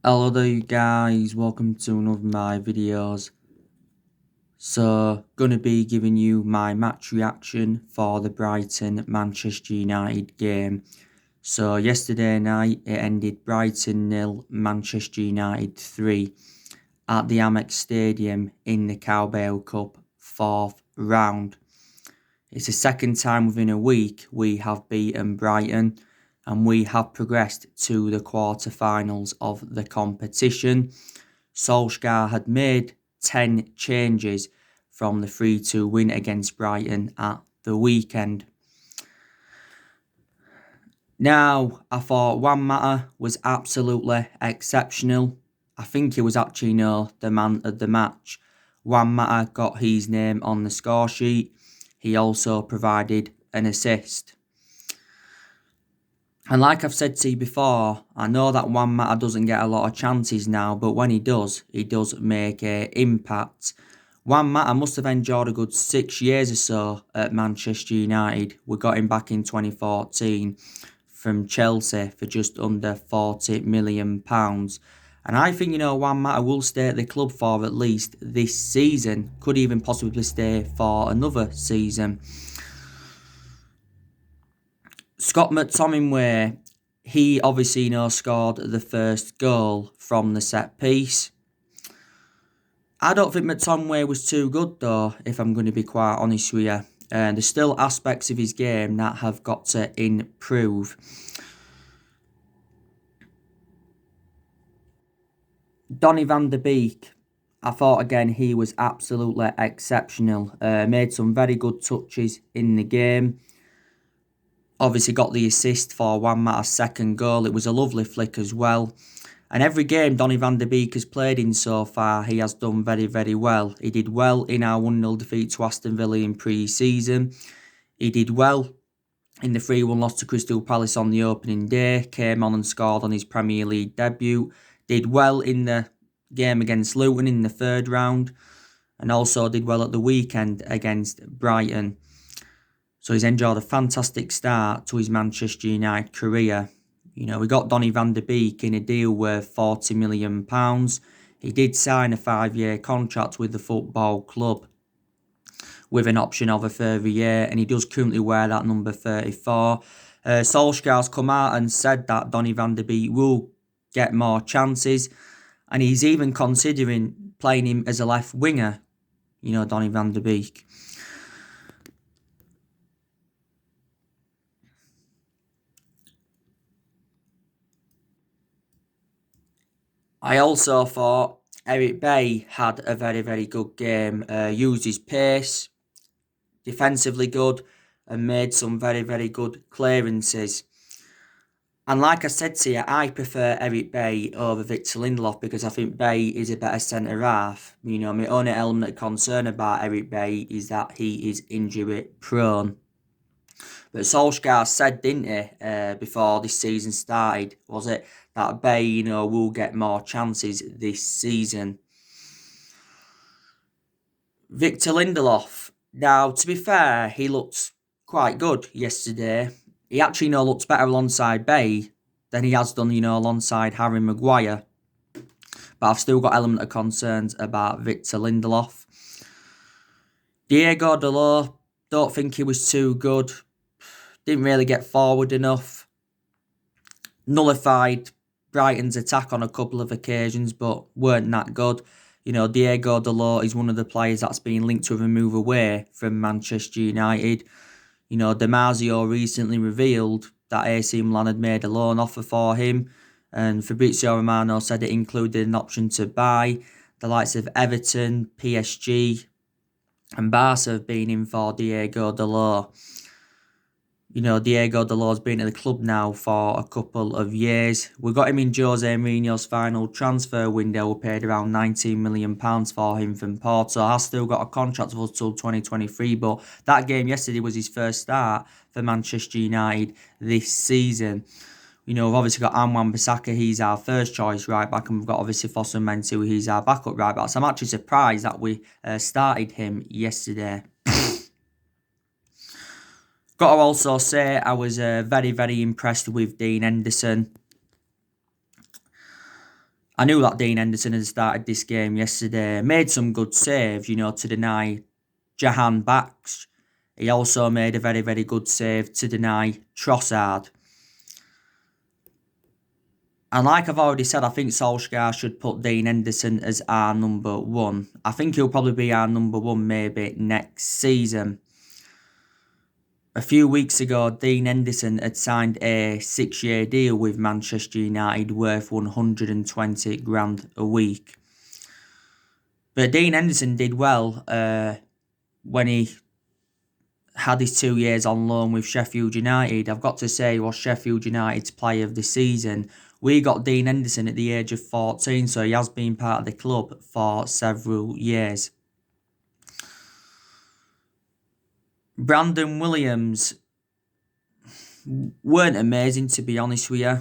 Hello there you guys, welcome to another of my videos. So, gonna be giving you my match reaction for the Brighton Manchester United game. So yesterday night it ended Brighton 0, Manchester United 3 at the Amex Stadium in the Carbaro Cup 4th round. It's the second time within a week we have beaten Brighton and we have progressed to the quarter-finals of the competition. Solskjaer had made 10 changes from the 3-2 win against Brighton at the weekend. Now, I thought Juan Mata was absolutely exceptional. I think he was actually the man of the match. Juan Mata got his name on the score sheet. He also provided an assist. And like I've said to you before, I know that Juan Mata doesn't get a lot of chances now, but when he does make an impact. Juan Mata must have enjoyed a good 6 years or so at Manchester United. We got him back in 2014 from Chelsea for just under £40 million. And I think, Juan Mata will stay at the club for at least this season. Could even possibly stay for another season. Scott McTominay, he obviously scored the first goal from the set piece. I don't think McTominay was too good though, if I'm going to be quite honest with you. There's still aspects of his game that have got to improve. Donny van der Beek, I thought again he was absolutely exceptional. Made some very good touches in the game. Obviously got the assist for Juan Mata's second goal. It was a lovely flick as well. And every game Donny van der Beek has played in so far, he has done very, very well. He did well in our 1-0 defeat to Aston Villa in pre-season. He did well in the 3-1 loss to Crystal Palace on the opening day. Came on and scored on his Premier League debut. Did well in the game against Luton in the third round. And also did well at the weekend against Brighton. So he's enjoyed a fantastic start to his Manchester United career. We got Donny van der Beek in a deal worth £40 million. He did sign a 5-year contract with the football club with an option of a further year, and he does currently wear that number 34. Solskjaer's come out and said that Donny van der Beek will get more chances, and he's even considering playing him as a left winger, Donny van der Beek. I also thought Eric Bailly had a very, very good game. Used his pace, defensively good, and made some very, very good clearances. And like I said to you, I prefer Eric Bailly over Victor Lindelof because I think Bailly is a better centre-half. My only element of concern about Eric Bailly is that he is injury prone. But Solskjaer said, didn't he, before this season started, was it, that Bailly, will get more chances this season. Victor Lindelof. Now, to be fair, he looked quite good yesterday. He actually, looked better alongside Bailly than he has done, alongside Harry Maguire. But I've still got element of concerns about Victor Lindelof. Diego Dalot, don't think he was too good. Didn't really get forward enough. Nullified Brighton's attack on a couple of occasions, but weren't that good. Diego Dalot is one of the players that's been linked with a move away from Manchester United. Damasio recently revealed that AC Milan had made a loan offer for him, and Fabrizio Romano said it included an option to buy. The likes of Everton, PSG, and Barca have been in for Diego Dalot. Diego Dalot's been at the club now for a couple of years. We got him in Jose Mourinho's final transfer window. We paid around £19 million for him from Porto. Has still got a contract for us till 2023, but that game yesterday was his first start for Manchester United this season. We've obviously got Wan-Bissaka, he's our first choice right back, and we've got obviously Fosu Mensah, he's our backup right back. So I'm actually surprised that we started him yesterday. Got to also say I was very, very impressed with Dean Henderson. I knew that Dean Henderson had started this game yesterday. Made some good saves, to deny Jahan Baks. He also made a very, very good save to deny Trossard. And like I've already said, I think Solskjaer should put Dean Henderson as our number one. I think he'll probably be our number one maybe next season. A few weeks ago, Dean Henderson had signed a 6-year deal with Manchester United worth 120 grand a week. But Dean Henderson did well when he had his 2 years on loan with Sheffield United. I've got to say, he was Sheffield United's player of the season. We got Dean Henderson at the age of 14, so he has been part of the club for several years. Brandon Williams weren't amazing, to be honest with you.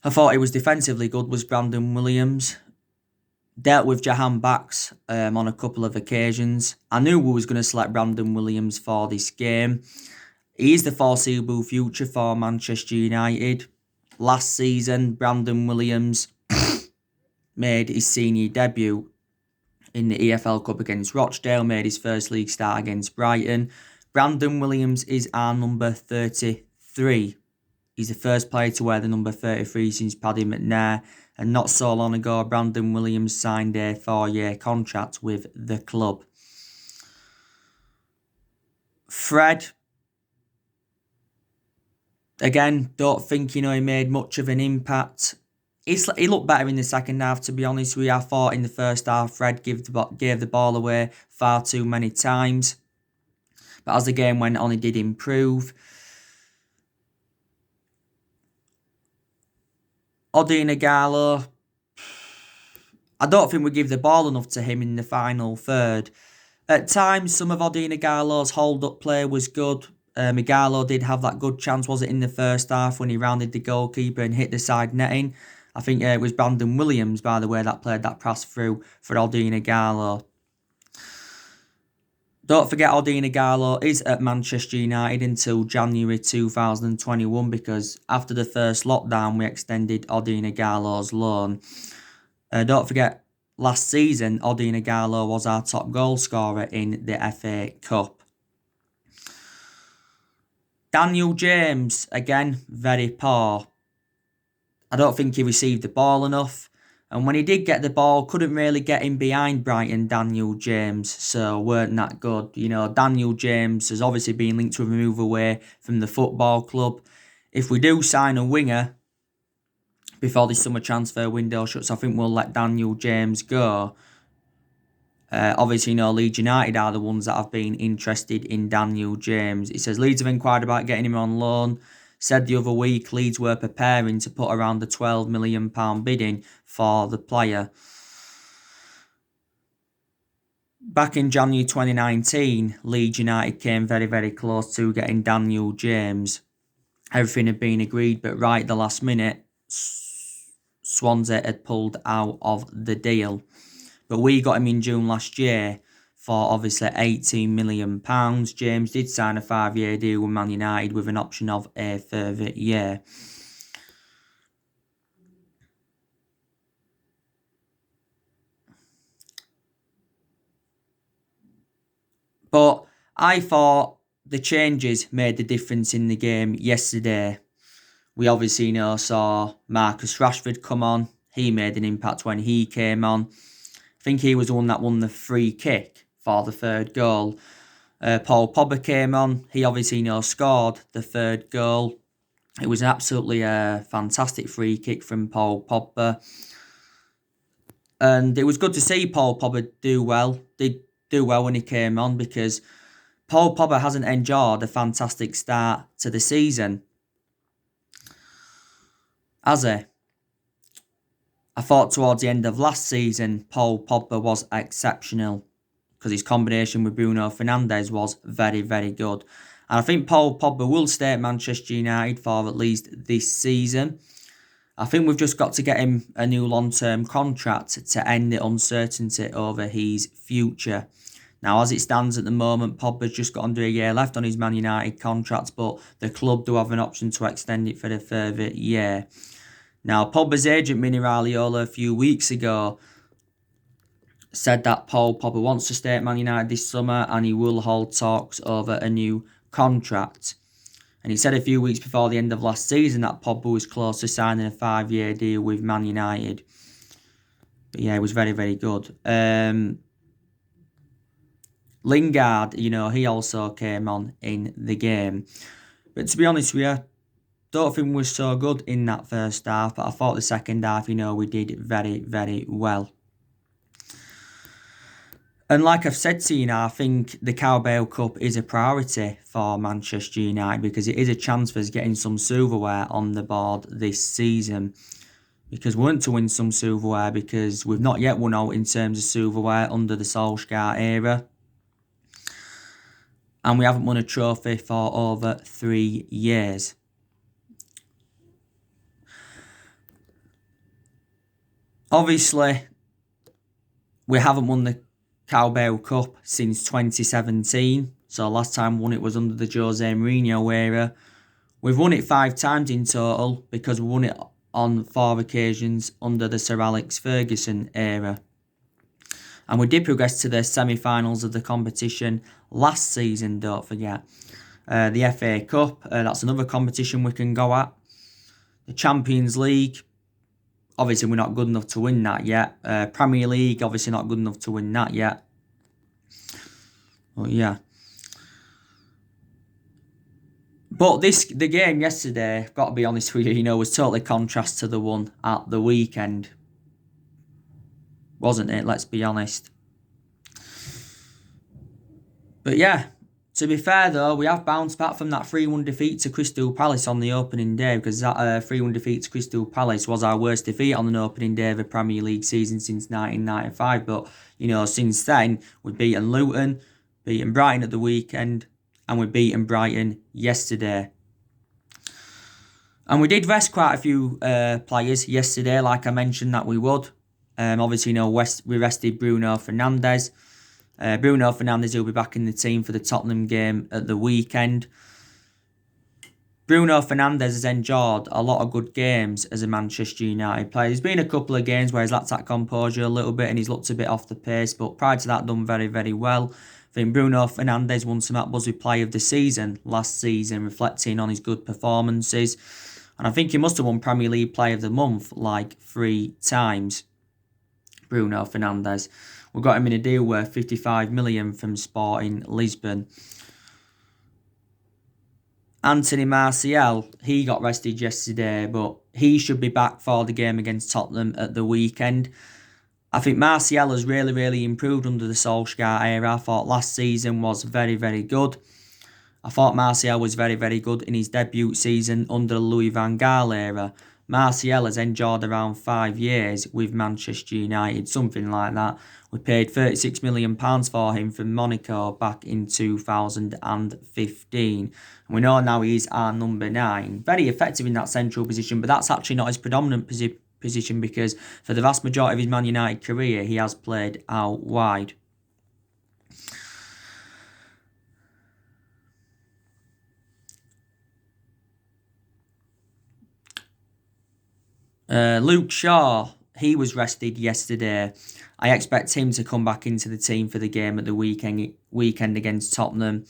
I thought he was defensively good, was Brandon Williams. Dealt with Jahan Baks on a couple of occasions. I knew we was going to select Brandon Williams for this game. He is the foreseeable future for Manchester United. Last season, Brandon Williams made his senior debut in the EFL Cup against Rochdale, made his first league start against Brighton. Brandon Williams is our number 33. He's the first player to wear the number 33 since Paddy McNair. And not so long ago, Brandon Williams signed a 4-year contract with the club. Fred, again, don't think, he made much of an impact. He looked better in the second half, to be honest with you. I thought in the first half, Fred gave the ball away far too many times. But as the game went on, he did improve. Odion Ighalo, I don't think we give the ball enough to him in the final third. At times, some of Odion Ighalo's hold-up play was good. Ighalo did have that good chance, was it, in the first half when he rounded the goalkeeper and hit the side netting. I think it was Brandon Williams, by the way, that played that pass through for Odion Ighalo. Don't forget, Odion Ighalo is at Manchester United until January 2021 because after the first lockdown, we extended Odion Ighalo's loan. Don't forget, last season, Odion Ighalo was our top goal scorer in the FA Cup. Daniel James, again, very poor. I don't think he received the ball enough. And when he did get the ball, couldn't really get in behind Brighton, Daniel James. So weren't that good. Daniel James has obviously been linked to a move away from the football club. If we do sign a winger before the summer transfer window shuts, I think we'll let Daniel James go. Obviously, Leeds United are the ones that have been interested in Daniel James. It says Leeds have inquired about getting him on loan. Said the other week Leeds were preparing to put around the £12 million bidding for the player. Back in January 2019, Leeds United came very, very close to getting Daniel James. Everything had been agreed, but right at the last minute, Swansea had pulled out of the deal. But we got him in June last year for obviously £18 million. James did sign a 5-year deal with Man United with an option of a further year. But I thought the changes made the difference in the game yesterday. We obviously saw Marcus Rashford come on. He made an impact when he came on. I think he was the one that won the free kick for the third goal. Paul Pogba came on. He obviously scored the third goal. It was an absolutely fantastic free kick from Paul Pogba. And it was good to see Paul Pogba do well. Did do well when he came on because Paul Pogba hasn't enjoyed a fantastic start to the season, has he? I thought towards the end of last season, Paul Pogba was exceptional because his combination with Bruno Fernandes was very, very good. And I think Paul Pogba will stay at Manchester United for at least this season. I think we've just got to get him a new long-term contract to end the uncertainty over his future. Now, as it stands at the moment, Pogba's just got under a year left on his Man United contract, but the club do have an option to extend it for a further year. Now, Pogba's agent, Mini Raiola, a few weeks ago said that Paul Pogba wants to stay at Man United this summer and he will hold talks over a new contract. And he said a few weeks before the end of last season that Pogba was close to signing a 5-year deal with Man United. But yeah, it was very, very good. Lingard, he also came on in the game. But to be honest with you, don't think we were so good in that first half. But I thought the second half, we did very, very well. And like I've said to you now, I think the Carbaro Cup is a priority for Manchester United because it is a chance for us getting some silverware on the board this season. Because we want to win some silverware because we've not yet won out in terms of silverware under the Solskjaer era. And we haven't won a trophy for over 3 years. Obviously, we haven't won the Carbaro Cup since 2017. So last time we won it was under the Jose Mourinho era. We've won it 5 times in total because we won it on 4 occasions under the Sir Alex Ferguson era. And we did progress to the semi-finals of the competition last season, don't forget. The FA Cup, that's another competition we can go at. The Champions League, obviously we're not good enough to win that yet. Premier League, obviously not good enough to win that yet. But yeah. But the game yesterday, got to be honest with you, was totally contrast to the one at the weekend. Wasn't it? Let's be honest. But yeah, to be fair though, we have bounced back from that 3-1 defeat to Crystal Palace on the opening day because that 3-1 defeat to Crystal Palace was our worst defeat on an opening day of a Premier League season since 1995. But, since then, we've beaten Luton, beaten Brighton at the weekend, and we've beaten Brighton yesterday. And we did rest quite a few players yesterday, like I mentioned that we would. Obviously, we rested Bruno Fernandes. Bruno Fernandes will be back in the team for the Tottenham game at the weekend. Bruno Fernandes has enjoyed a lot of good games as a Manchester United player. There's been a couple of games where he's lacked that composure a little bit and he's looked a bit off the pace, but prior to that, done very, very well. I think Bruno Fernandes won some Buzzy Player of the Season last season, reflecting on his good performances. And I think he must have won Premier League Player of the Month like 3 times. Bruno Fernandes. We got him in a deal worth 55 million from Sporting Lisbon. Anthony Martial, he got rested yesterday, but he should be back for the game against Tottenham at the weekend. I think Martial has really, really improved under the Solskjaer era. I thought last season was very, very good. I thought Martial was very, very good in his debut season under the Louis van Gaal era. Martial has enjoyed around 5 years with Manchester United, something like that. We paid £36 million for him from Monaco back in 2015. And we know now he's our number 9. Very effective in that central position, but that's actually not his predominant position because for the vast majority of his Man United career, he has played out wide. Luke Shaw, he was rested yesterday. I expect him to come back into the team for the game at the weekend against Tottenham.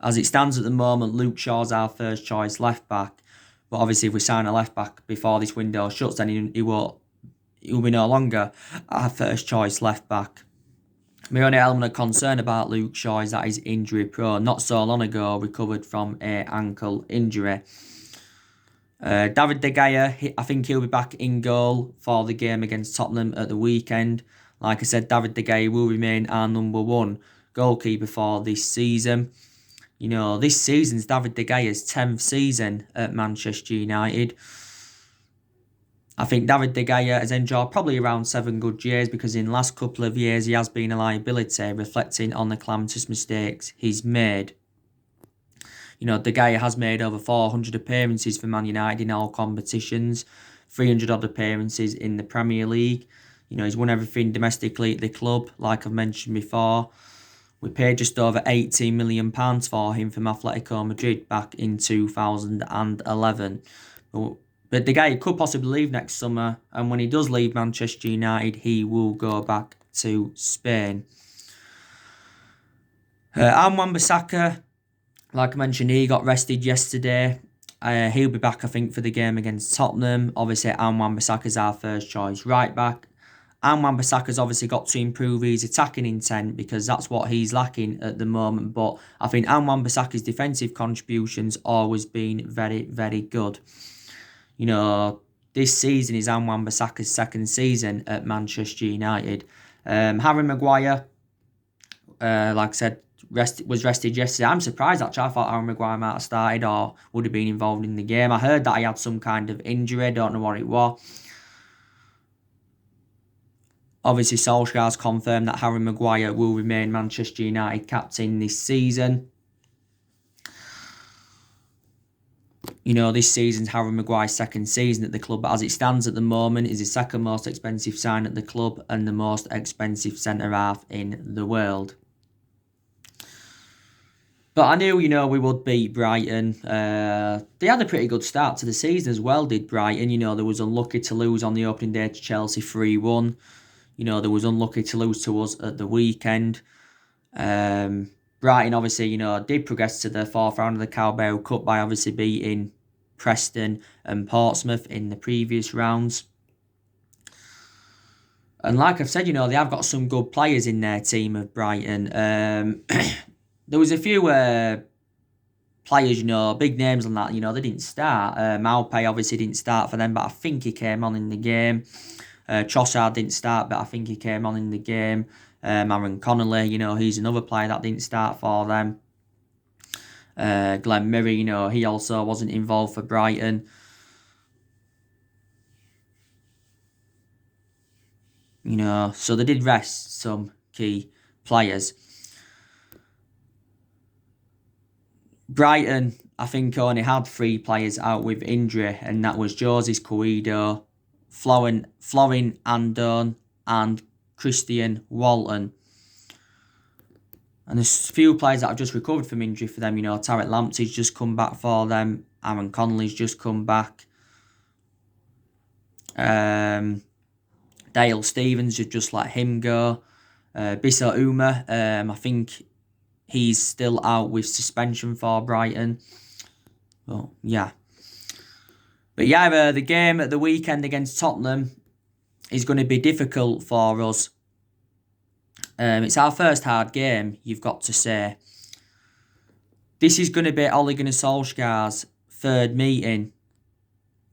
As it stands at the moment, Luke Shaw's our first choice left back. But obviously, if we sign a left back before this window shuts, then he will be no longer our first choice left back. My only element of concern about Luke Shaw is that he's injury prone. Not so long ago, recovered from an ankle injury. David De Gea, I think he'll be back in goal for the game against Tottenham at the weekend. Like I said, David De Gea will remain our number 1 goalkeeper for this season. This season's David De Gea's 10th season at Manchester United. I think David De Gea has enjoyed probably around 7 good years because in the last couple of years he has been a liability, reflecting on the calamitous mistakes he's made. De Gea has made over 400 appearances for Man United in all competitions, 300 odd appearances in the Premier League. He's won everything domestically at the club, like I've mentioned before. We paid just over £18 million for him from Atletico Madrid back in 2011. But But the guy could possibly leave next summer, and when he does leave Manchester United, he will go back to Spain. Wan-Bissaka, like I mentioned, he got rested yesterday. He'll be back, I think, for the game against Tottenham. Obviously, Wan-Bissaka's our first choice right back. Wan-Bissaka's obviously got to improve his attacking intent because that's what he's lacking at the moment. But I think Wan-Bissaka's defensive contributions always been very, very good. You know, this season is Wan-Bissaka's second season at Manchester United. Harry Maguire, like I said, was rested yesterday. I'm surprised actually. I thought Harry Maguire might have started or would have been involved in the game. I heard that he had some kind of injury. Don't know what it was. Obviously, Solskjaer's confirmed that Harry Maguire will remain Manchester United captain this season. You know, this season's Harry Maguire's second season at the club, but as it stands at the moment, is the second most expensive sign at the club and the most expensive centre-half in the world. But I knew, you know, we would beat Brighton. They had a pretty good start to the season as well, did Brighton. You know, they was unlucky to lose on the opening day to Chelsea 3-1. You know, they was unlucky to lose to us at the weekend. Brighton, obviously, you know, did progress to the fourth round of the Carbaro Cup by obviously beating Preston and Portsmouth in the previous rounds. And like I've said, you know, they have got some good players in their team of Brighton. There was a few players, you know, big names on that, you know, they didn't start. Maupay obviously didn't start for them, but I think he came on in the game. Trossard didn't start, but I think he came on in the game. Aaron Connolly, you know, he's another player that didn't start for them. Glenn Murray, you know, he also wasn't involved for Brighton. You know, so they did rest some key players. Brighton, I think, only had 3 players out with injury, and that was Joses Cuido, Florin Andone, and Christian Walton. And there's a few players that have just recovered from injury for them. You know, Tarek Lamptey's just come back for them. Aaron Connolly's just come back. Dale Stevens, you've just let him go. Bisa Uma, I think he's still out with suspension for Brighton. Well, yeah. But yeah, the game at the weekend against Tottenham is going to be difficult for us. It's our first hard game, you've got to say. This is going to be Ole Gunnar Solskjaer's third meeting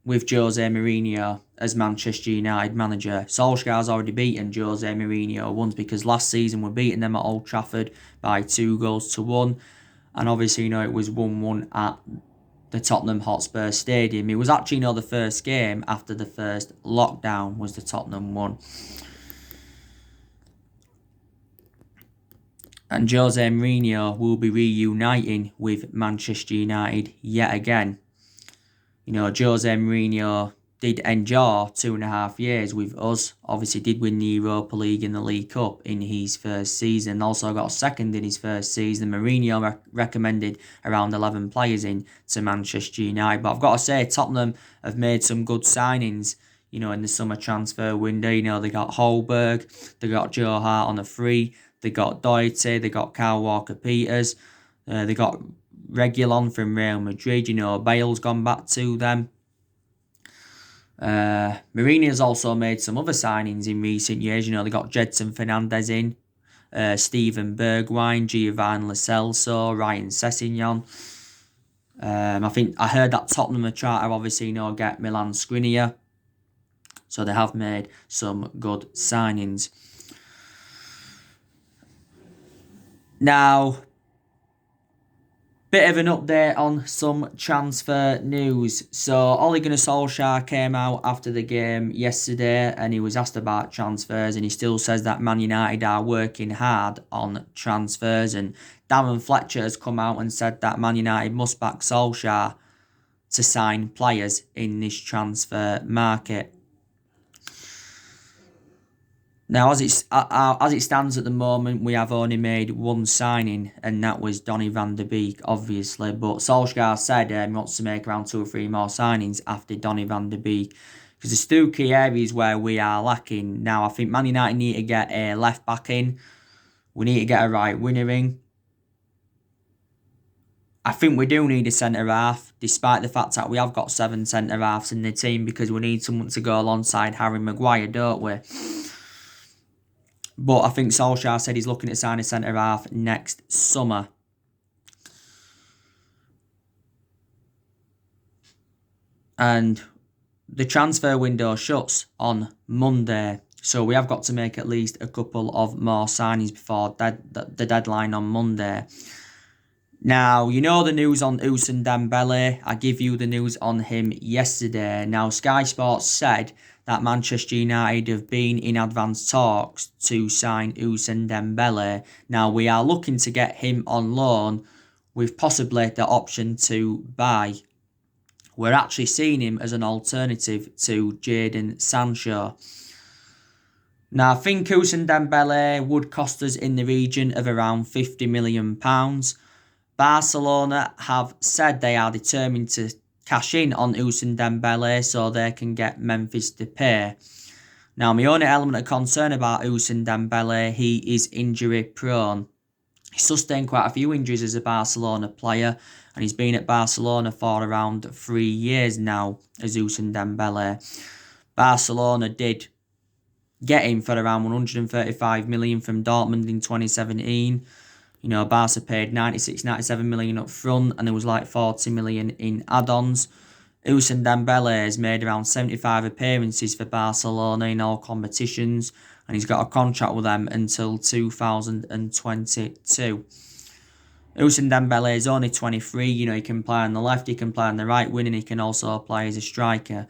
with Jose Mourinho as Manchester United manager. Solskjaer's already beaten Jose Mourinho once because last season we're beating them at Old Trafford by 2-1. And obviously, you know, it was 1-1 at the Tottenham Hotspur Stadium. It was actually, you know, the first game after the first lockdown was the Tottenham one. And Jose Mourinho will be reuniting with Manchester United yet again. You know, Jose Mourinho did endure 2.5 years with us. Obviously did win the Europa League and the League Cup in his first season. Also got second in his first season. Mourinho recommended around 11 players in to Manchester United. But I've got to say, Tottenham have made some good signings, you know, in the summer transfer window. You know, they got Holberg, they got Joe Hart on a free, they got Doherty, they got Kyle Walker-Peters, they got Reguilon from Real Madrid. You know, Bale's gone back to them. Mourinho's also made some other signings in recent years. You know, they got Jedson Fernandez in, Steven Bergwijn, Giovanni Lo Celso, Ryan Sessegnon. I think I heard that Tottenham are trying to obviously, you know, get Milan Skriniar. So they have made some good signings. Now, bit of an update on some transfer news. So Ole Gunnar Solskjaer came out after the game yesterday and he was asked about transfers, and he still says that Man United are working hard on transfers. And Darren Fletcher has come out and said that Man United must back Solskjaer to sign players in this transfer market. Now, as it stands at the moment, we have only made one signing, and that was Donny van de Beek, obviously. But Solskjaer said he wants to make around 2 or 3 more signings after Donny van de Beek, because there's 2 key areas where we are lacking. Now, I think Man United need to get a left back in. We need to get a right winger in. I think we do need a centre half, despite the fact that we have got 7 centre halves in the team, because we need someone to go alongside Harry Maguire, don't we? But I think Solskjaer said he's looking to sign a centre half next summer. And the transfer window shuts on Monday, so we have got to make at least a couple of more signings before the deadline on Monday. Now, you know the news on Ousmane Dembele. I give you the news on him yesterday. Now, Sky Sports said that Manchester United have been in advanced talks to sign Ousmane Dembele. Now, we are looking to get him on loan with possibly the option to buy. We're actually seeing him as an alternative to Jadon Sancho. Now, I think Ousmane Dembele would cost us in the region of around £50 million. Barcelona have said they are determined to cash in on Ousmane Dembele so they can get Memphis to pay. Now, my only element of concern about Ousmane Dembele, he is injury prone. He's sustained quite a few injuries as a Barcelona player, and he's been at Barcelona for around 3 years now as Ousmane Dembele. Barcelona did get him for around 135 million from Dortmund in 2017. You know, Barca paid 96, 97 million up front, and there was like 40 million in add-ons. Ousmane Dembele has made around 75 appearances for Barcelona in all competitions, and he's got a contract with them until 2022. Ousmane Dembele is only 23. You know, he can play on the left, he can play on the right wing, and he can also play as a striker.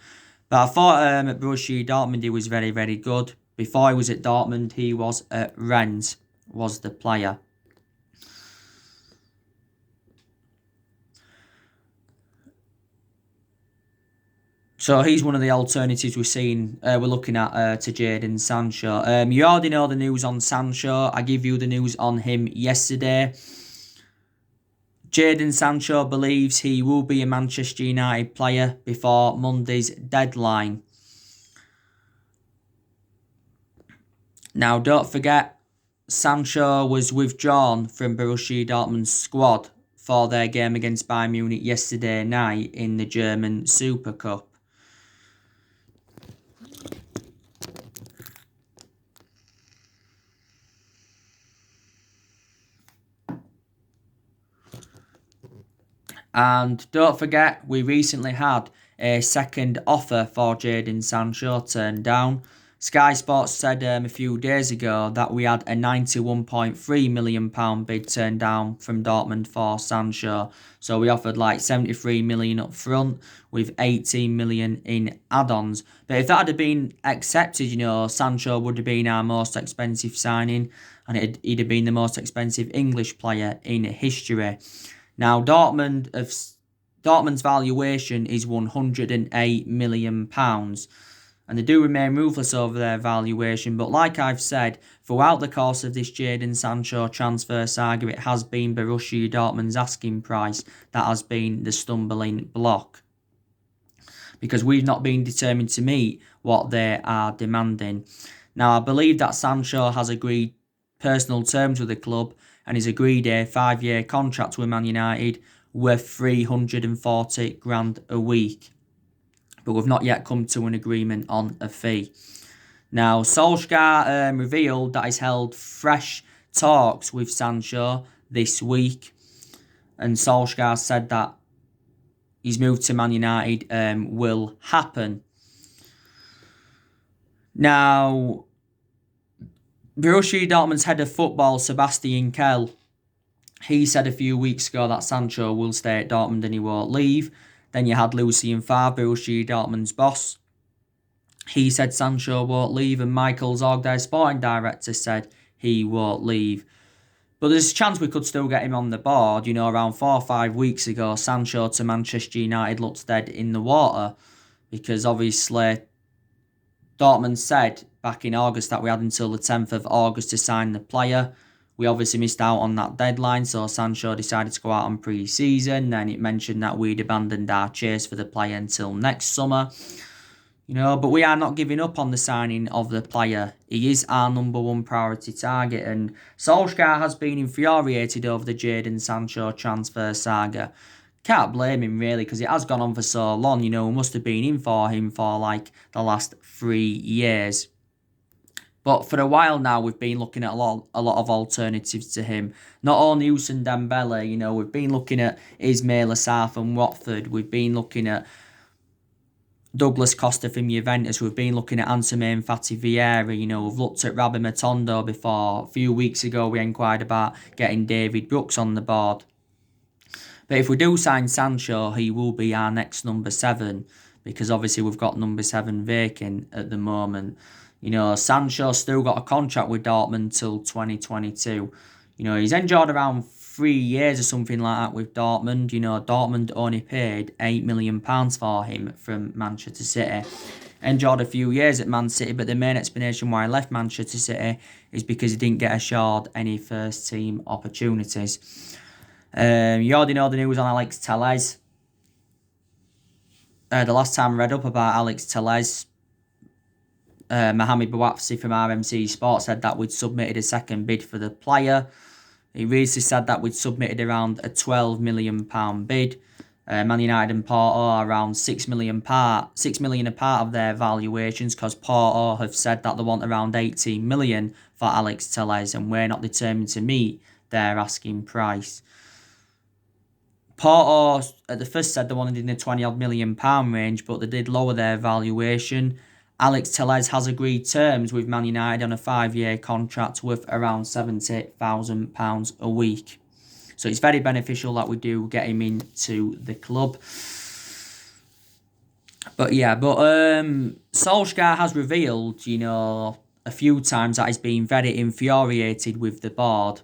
But I thought at Borussia Dortmund he was very, very good. Before he was at Dortmund, he was at Rennes, was the player. So he's one of the alternatives we're looking at to Jadon Sancho. You already know the news on Sancho. I give you the news on him yesterday. Jadon Sancho believes he will be a Manchester United player before Monday's deadline. Now, don't forget, Sancho was withdrawn from Borussia Dortmund's squad for their game against Bayern Munich yesterday night in the German Super Cup. And don't forget, we recently had a second offer for Jadon Sancho turned down. Sky Sports said a few days ago that we had a £91.3 million bid turned down from Dortmund for Sancho. So we offered like 73 million up front with 18 million in add-ons. But if that had been accepted, you know, Sancho would have been our most expensive signing, and he'd have been the most expensive English player in history. Now, Dortmund's valuation is £108 million. And they do remain ruthless over their valuation. But like I've said, throughout the course of this Jadon Sancho transfer saga, it has been Borussia Dortmund's asking price that has been the stumbling block. Because we've not been determined to meet what they are demanding. Now, I believe that Sancho has agreed personal terms with the club, and he's agreed a 5-year contract with Man United worth 340 grand a week. But we've not yet come to an agreement on a fee. Now, Solskjaer revealed that he's held fresh talks with Sancho this week. And Solskjaer said that his move to Man United will happen. Now, Borussia Dortmund's head of football, Sebastian Kehl, he said a few weeks ago that Sancho will stay at Dortmund and he won't leave. Then you had Lucien Favre, Borussia Dortmund's boss. He said Sancho won't leave, and Michael Zorg, their sporting director, said he won't leave. But there's a chance we could still get him on the board. You know, around 4 or 5 weeks ago, Sancho to Manchester United looked dead in the water, because obviously Dortmund said back in August that we had until the 10th of August to sign the player. We obviously missed out on that deadline, so Sancho decided to go out on pre-season. Then it mentioned that we'd abandoned our chase for the player until next summer. But we are not giving up on the signing of the player. He is our number one priority target, and Solskjaer has been infuriated over the Jadon Sancho transfer saga. Can't blame him really, because it has gone on for so long. We must have been in for him for like the last 3 years. But for a while now, we've been looking at a lot of alternatives to him. Not only Ousmane Dembele, we've been looking at Ismail Assar from Watford. We've been looking at Douglas Costa from Juventus. We've been looking at Antoine Fati Vieira. We've looked at Rabbi Matondo before. A few weeks ago, we inquired about getting David Brooks on the board. But if we do sign Sancho, he will be our next number 7, because obviously we've got number 7 vacant at the moment. Sancho's still got a contract with Dortmund till 2022. He's enjoyed around 3 years or something like that with Dortmund. Dortmund only paid £8 million for him from Manchester City. Enjoyed a few years at Man City, but the main explanation why he left Manchester City is because he didn't get assured any first team opportunities. You already know the news on Alex Telles. The last time I read up about Alex Telles, Mohamed Bouafsi from RMC Sports said that we'd submitted a second bid for the player. He recently said that we'd submitted around a £12 million bid. Man United and Porto are around £6 million apart of their valuations, because Porto have said that they want around £18 million for Alex Telles, and we're not determined to meet their asking price. Porto at the first said they wanted in the £20 million range, but they did lower their valuation. Alex Telles has agreed terms with Man United on a 5-year contract worth around £70,000 a week. So it's very beneficial that we do get him into the club. But Solskjaer has revealed, a few times that he's been very infuriated with the board.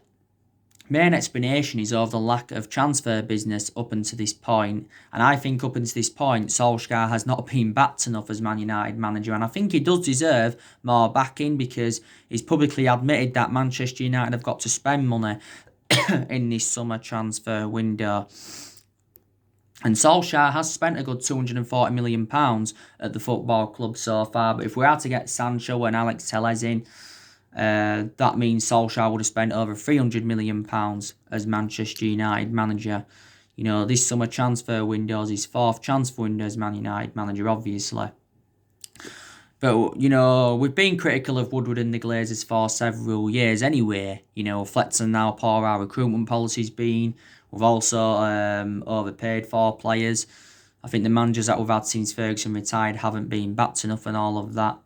Main explanation is over the lack of transfer business up until this point. And I think up until this point, Solskjaer has not been backed enough as Man United manager. And I think he does deserve more backing, because he's publicly admitted that Manchester United have got to spend money in this summer transfer window. And Solskjaer has spent a good £240 million at the football club so far. But if we are to get Sancho and Alex Telles in, that means Solskjaer would have spent over £300 million as Manchester United manager. This summer transfer window is his 4th transfer window as Man United manager, obviously. But, we've been critical of Woodward and the Glazers for several years anyway. Reflecting how poor our recruitment policy's been. We've also overpaid for players. I think the managers that we've had since Ferguson retired haven't been backed enough and all of that.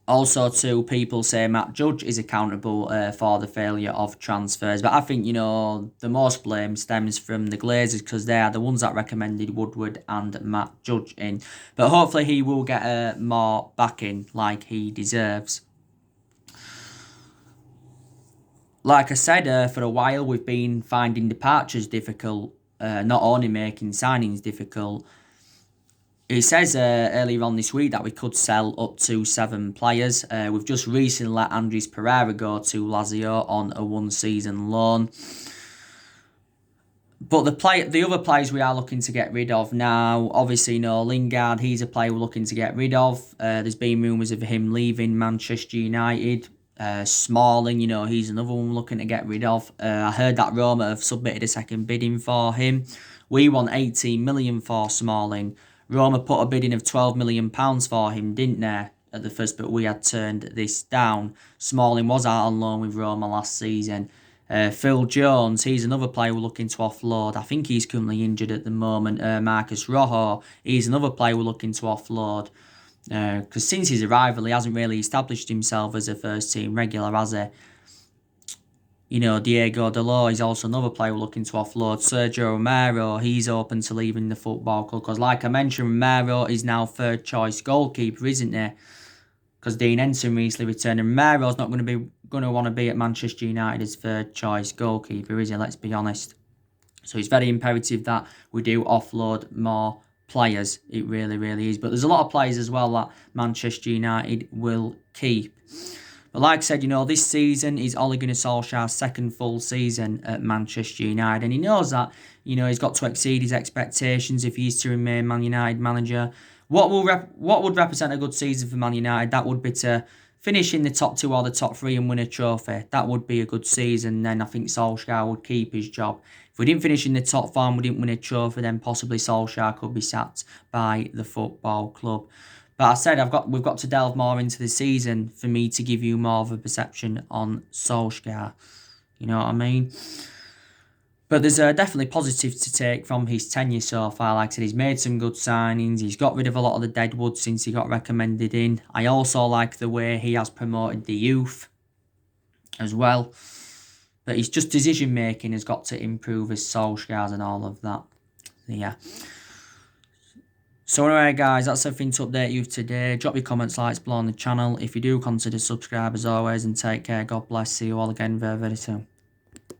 Also, too, people say Matt Judge is accountable for the failure of transfers. But I think, the most blame stems from the Glazers, because they are the ones that recommended Woodward and Matt Judge in. But hopefully he will get more backing like he deserves. Like I said, for a while we've been finding departures difficult, not only making signings difficult. It says earlier on this week that we could sell up to 7 players. We've just recently let Andres Pereira go to Lazio on a 1-season loan. But the other players we are looking to get rid of now, obviously, Lingard, he's a player we're looking to get rid of. There's been rumours of him leaving Manchester United. Smalling, he's another one we're looking to get rid of. I heard that Roma have submitted a second bidding for him. We want 18 million for Smalling. Roma put a bidding of £12 million for him, didn't they, at the first, but we had turned this down. Smalling was out on loan with Roma last season. Phil Jones, he's another player we're looking to offload. I think he's currently injured at the moment. Marcus Rojo, he's another player we're looking to offload. Because since his arrival, he hasn't really established himself as a first-team regular, has he? Diego Dalot is also another player we're looking to offload. Sergio Romero, he's open to leaving the football club. Because like I mentioned, Romero is now 3rd choice goalkeeper, isn't he? Because Dean Henson recently returned. And Romero's not going to want to be at Manchester United as 3rd choice goalkeeper, is he? Let's be honest. So it's very imperative that we do offload more players. It really, really is. But there's a lot of players as well that Manchester United will keep. But like I said, this season is Ole Gunnar Solskjaer's second full season at Manchester United. And he knows that, he's got to exceed his expectations if he is to remain Man United manager. What would represent a good season for Man United? That would be to finish in the top 2 or the top 3 and win a trophy. That would be a good season. Then I think Solskjaer would keep his job. If we didn't finish in the top 4 and we didn't win a trophy, then possibly Solskjaer could be sacked by the football club. But I said we've got to delve more into the season for me to give you more of a perception on Solskjaer. You know what I mean? But there's definitely positives to take from his tenure so far. Like I said, he's made some good signings. He's got rid of a lot of the deadwood since he got recommended in. I also like the way he has promoted the youth as well. But his just decision making has got to improve as Solskjaer's and all of that. Yeah. So anyway guys, that's everything to update you today. Drop your comments, likes below on the channel. If you do, consider subscribe as always, and take care. God bless. See you all again very, very soon.